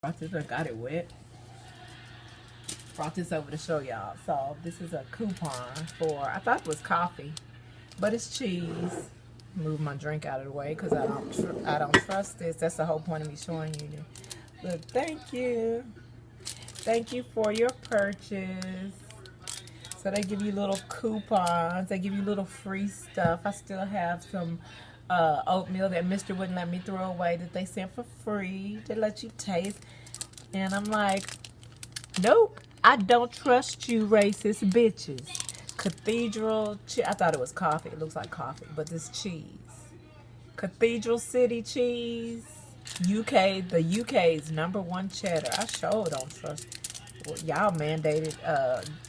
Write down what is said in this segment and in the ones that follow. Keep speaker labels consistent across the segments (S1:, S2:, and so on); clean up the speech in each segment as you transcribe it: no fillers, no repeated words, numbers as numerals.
S1: Brought this, I got it wet. Brought this over to show y'all. So this is a coupon for, I thought it was coffee, but it's cheese. Move my drink out of the way because I don't trust this. That's the whole point of me showing you. Look, thank you. Thank you for your purchase. So they give you little coupons. They give you little free stuff. I still have some oatmeal that Mr. wouldn't let me throw away that they sent for free to let you taste. And I'm like, nope, I don't trust you racist bitches. Cathedral, I thought it was coffee. It looks like coffee, but this cheese. Cathedral City cheese. UK, the UK's #1 cheddar. I sure don't trust. Well, y'all mandated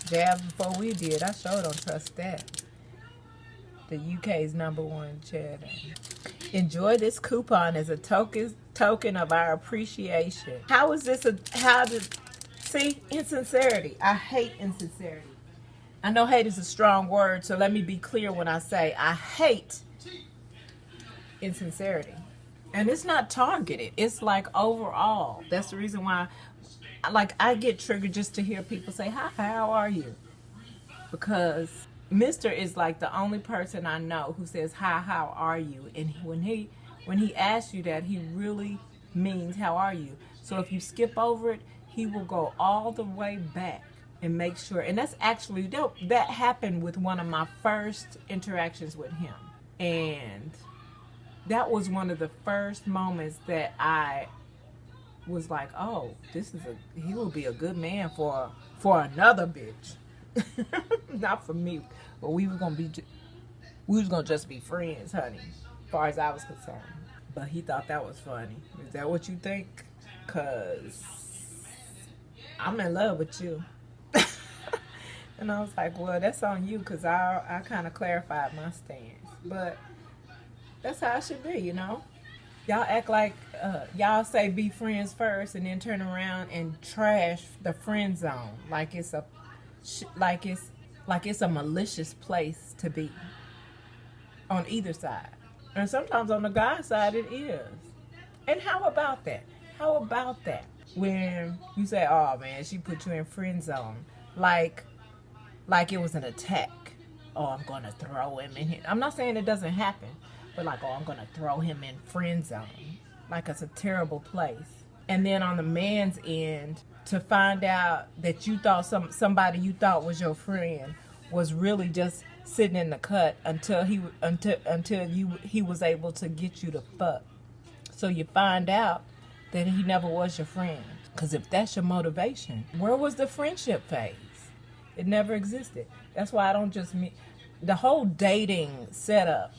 S1: jabs before we did. I sure don't trust that. The UK's #1 cheddar. Enjoy this coupon as a token of our appreciation. How is this see, insincerity. I hate insincerity. I know hate is a strong word, so let me be clear when I say I hate insincerity. And it's not targeted. It's like overall. That's the reason why I get triggered just to hear people say, hi, how are you? Because Mr. is like the only person I know who says, hi, how are you? And when he asks you that, he really means, how are you? So if you skip over it, he will go all the way back and make sure. And that's actually, that happened with one of my first interactions with him. And that was one of the first moments that I was like, oh, he will be a good man for another bitch. Not for me, but we was gonna just be friends, honey, as far as I was concerned. But he thought that was funny. Is that what you think? Cause I'm in love with you. And I was like, well, that's on you, cause I kind of clarified my stance. But that's how it should be, you know. Y'all act like y'all say be friends first, and then turn around and trash the friend zone like it's a malicious place to be on either side. And sometimes on the guy side it is. And how about that? How about that? When you say, oh man, she put you in friend zone, like it was an attack. Oh, I'm gonna throw him in here. I'm not saying it doesn't happen, but like, oh, I'm gonna throw him in friend zone. Like it's a terrible place. And then on the man's end, to find out that you thought somebody you thought was your friend was really just sitting in the cut until he was able to get you to fuck. So you find out that he never was your friend. Because if that's your motivation, where was the friendship phase? It never existed. That's why I don't just meet the whole dating setup.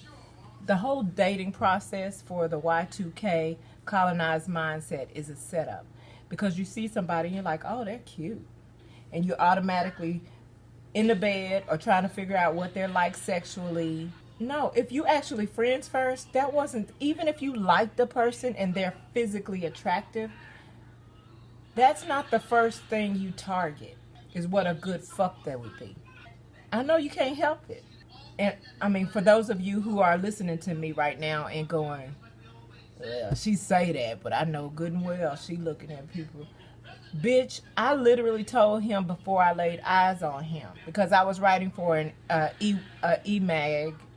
S1: The whole dating process for the Y2K colonized mindset is a setup. Because you see somebody and you're like, oh, they're cute. And you're automatically in the bed or trying to figure out what they're like sexually. No, if you actually friends first, that wasn't, even if you like the person and they're physically attractive, that's not the first thing you target, is what a good fuck that would be. I know you can't help it. And I mean, for those of you who are listening to me right now and going, well, she say that, but I know good and well she looking at people. Bitch, I literally told him before I laid eyes on him, because I was writing for an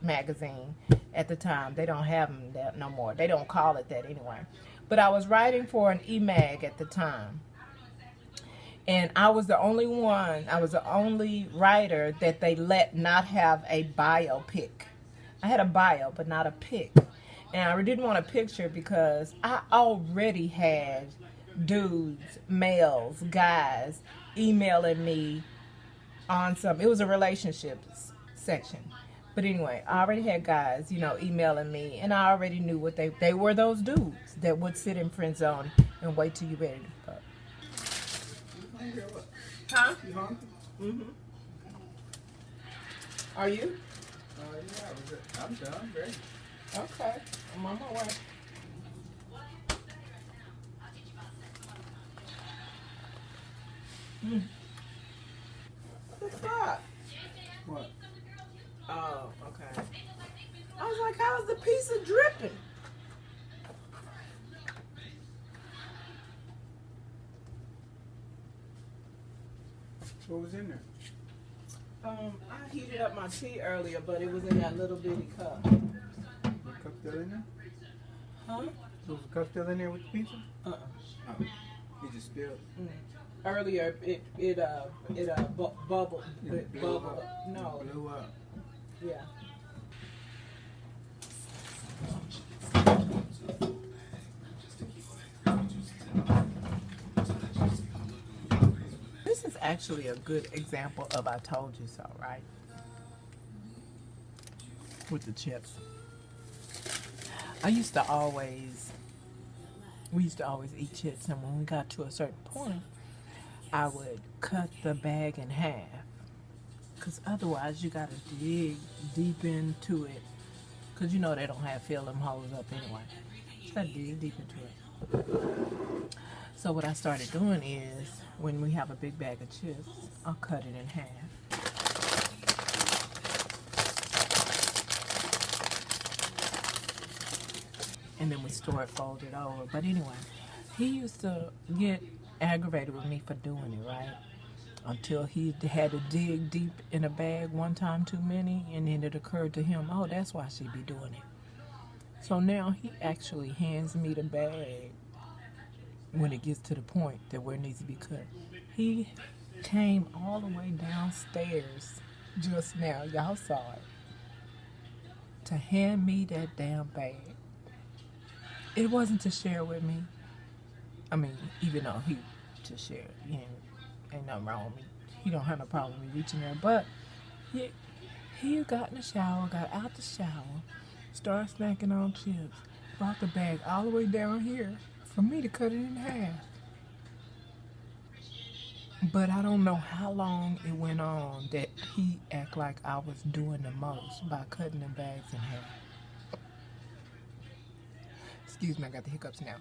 S1: magazine at the time. They don't have them that no more. They don't call it that anyway. But I was writing for an e-mag at the time. And I was the only writer that they let not have a bio pic. I had a bio, but not a pic. And I didn't want a picture because I already had dudes, males, guys, emailing me on it was a relationships section. But anyway, I already had guys, emailing me, and I already knew what they were, those dudes that would sit in friend zone and wait till you ready to fuck. Huh?
S2: You hungry?
S1: Mm-hmm. Are you?
S2: Yeah, I'm done. Ready.
S1: Okay. I'm on my way. What the fuck?
S2: What?
S1: Oh, okay. I was like, how is the pizza dripping?
S2: What was in there?
S1: I heated up my tea earlier, but it was in that little bitty cup.
S2: Was the cup still in there?
S1: Huh?
S2: Was the cup still in there with the pizza?
S1: Uh-uh.
S2: Oh, you just spilled.
S1: Earlier, it bubbled.
S2: It blew
S1: Bubbled.
S2: up.
S1: No.
S2: It blew up.
S1: Yeah. This is actually a good example of I told you so, right? With the chips. We used to always eat chips, and when we got to a certain point, I would cut the bag in half. Because otherwise, you got to dig deep into it. Because you know they don't have fill them holes up anyway. You got to dig deep into it. So what I started doing is, when we have a big bag of chips, I'll cut it in half. And then we store it folded over. But anyway, he used to get aggravated with me for doing it, right? Until he had to dig deep in a bag one time too many, and then it occurred to him, oh, that's why she be doing it. So now he actually hands me the bag when it gets to the point that where it needs to be cut. He came all the way downstairs just now, y'all saw it, to hand me that damn bag. It wasn't to share with me. I mean, even though he to share, you know, ain't nothing wrong with me. He don't have no problem with me reaching there. But he got in the shower, got out the shower, started snacking on chips, brought the bag all the way down here for me to cut it in half. But I don't know how long it went on that he act like I was doing the most by cutting the bags in half. Excuse me, I got the hiccups now.